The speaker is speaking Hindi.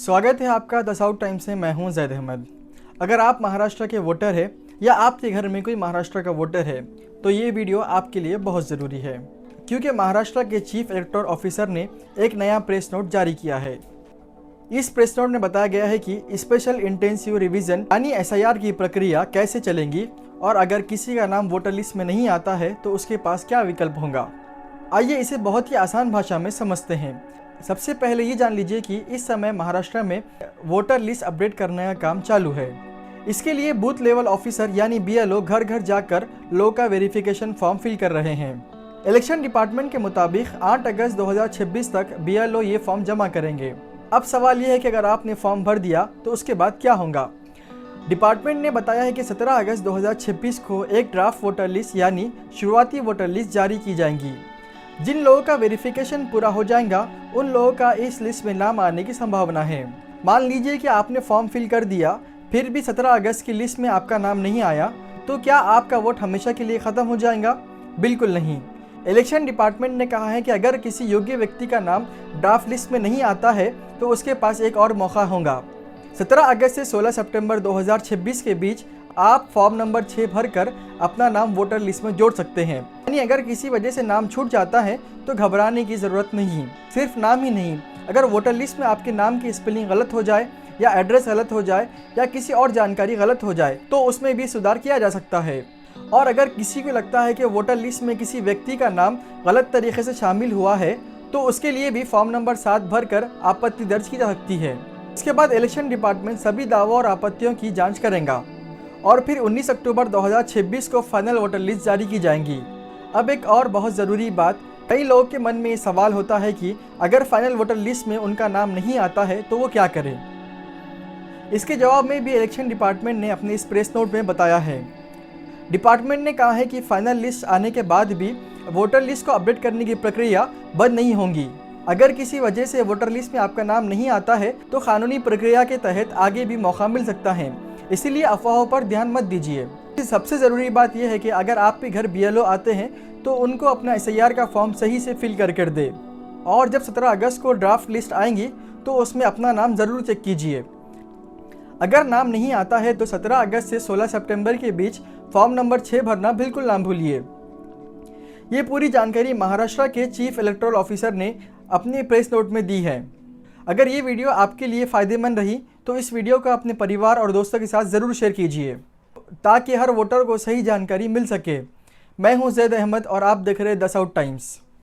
स्वागत है आपका 10 आउट टाइम्स में। मैं हूं जैद अहमद। अगर आप महाराष्ट्र के वोटर हैं या आपके घर में कोई महाराष्ट्र का वोटर है तो ये वीडियो आपके लिए बहुत ज़रूरी है, क्योंकि महाराष्ट्र के चीफ इलेक्टोरल ऑफिसर ने एक नया प्रेस नोट जारी किया है। इस प्रेस नोट में बताया गया है कि स्पेशल इंटेंसिव रिवीजन यानी SIR की प्रक्रिया कैसे चलेंगी और अगर किसी का नाम वोटर लिस्ट में नहीं आता है तो उसके पास क्या विकल्प होगा। आइए इसे बहुत ही आसान भाषा में समझते हैं। सबसे पहले ये जान लीजिए कि इस समय महाराष्ट्र में वोटर लिस्ट अपडेट करने का काम चालू है। इसके लिए बूथ लेवल ऑफिसर यानी BLO घर घर जाकर लोगों का वेरिफिकेशन फॉर्म फिल कर रहे हैं। इलेक्शन डिपार्टमेंट के मुताबिक 8 अगस्त 2026 तक BLO ये फॉर्म जमा करेंगे। अब सवाल ये है कि अगर आपने फॉर्म भर दिया तो उसके बाद क्या होगा। डिपार्टमेंट ने बताया है कि 17 अगस्त 2026 को एक ड्राफ्ट वोटर लिस्ट यानी शुरुआती वोटर लिस्ट जारी की जाएंगी। जिन लोगों का वेरिफिकेशन पूरा हो जाएगा उन लोगों का इस लिस्ट में नाम आने की संभावना है। मान लीजिए कि आपने फॉर्म फिल कर दिया, फिर भी 17 अगस्त की लिस्ट में आपका नाम नहीं आया, तो क्या आपका वोट हमेशा के लिए ख़त्म हो जाएगा? बिल्कुल नहीं। इलेक्शन डिपार्टमेंट ने कहा है कि अगर किसी योग्य व्यक्ति का नाम ड्राफ्ट लिस्ट में नहीं आता है तो उसके पास एक और मौका होगा। 17 अगस्त से 16 सितंबर 2026 के बीच आप फॉर्म नंबर 6 भरकर अपना नाम वोटर लिस्ट में जोड़ सकते हैं। यानी अगर किसी वजह से नाम छूट जाता है तो घबराने की ज़रूरत नहीं। सिर्फ नाम ही नहीं, अगर वोटर लिस्ट में आपके नाम की स्पेलिंग गलत हो जाए या एड्रेस गलत हो जाए या किसी और जानकारी गलत हो जाए तो उसमें भी सुधार किया जा सकता है। और अगर किसी को लगता है कि वोटर लिस्ट में किसी व्यक्ति का नाम गलत तरीके से शामिल हुआ है तो उसके लिए भी फॉर्म नंबर 7 भरकर आपत्ति दर्ज की जा सकती है। इसके बाद इलेक्शन डिपार्टमेंट सभी दावों और आपत्तियों की जाँच करेगा और फिर 19 अक्टूबर 2026 को फाइनल वोटर लिस्ट जारी की जाएंगी। अब एक और बहुत ज़रूरी बात, कई लोगों के मन में ये सवाल होता है कि अगर फाइनल वोटर लिस्ट में उनका नाम नहीं आता है तो वो क्या करें। इसके जवाब में भी इलेक्शन डिपार्टमेंट ने अपने इस प्रेस नोट में बताया है। डिपार्टमेंट ने कहा है कि फाइनल लिस्ट आने के बाद भी वोटर लिस्ट को अपडेट करने की प्रक्रिया बंद नहीं होगी। अगर किसी वजह से वोटर लिस्ट में आपका नाम नहीं आता है तो कानूनी प्रक्रिया के तहत आगे भी मौका मिल सकता है, इसीलिए अफवाहों पर ध्यान मत दीजिए। सबसे ज़रूरी बात यह है कि अगर आपके घर BLO आते हैं तो उनको अपना SIR का फॉर्म सही से फिल कर दे और जब 17 अगस्त को ड्राफ्ट लिस्ट आएंगी तो उसमें अपना नाम ज़रूर चेक कीजिए। अगर नाम नहीं आता है तो 17 अगस्त से 16 सितंबर के बीच फॉर्म नंबर 6 भरना बिल्कुल ना भूलिए। ये पूरी जानकारी महाराष्ट्र के चीफ इलेक्टोरल ऑफिसर ने अपने प्रेस नोट में दी है। अगर ये वीडियो आपके लिए फ़ायदेमंद रही तो इस वीडियो को अपने परिवार और दोस्तों के साथ ज़रूर शेयर कीजिए ताकि हर वोटर को सही जानकारी मिल सके। मैं हूं जैद अहमद और आप देख रहे हैं 10 आउट टाइम्स।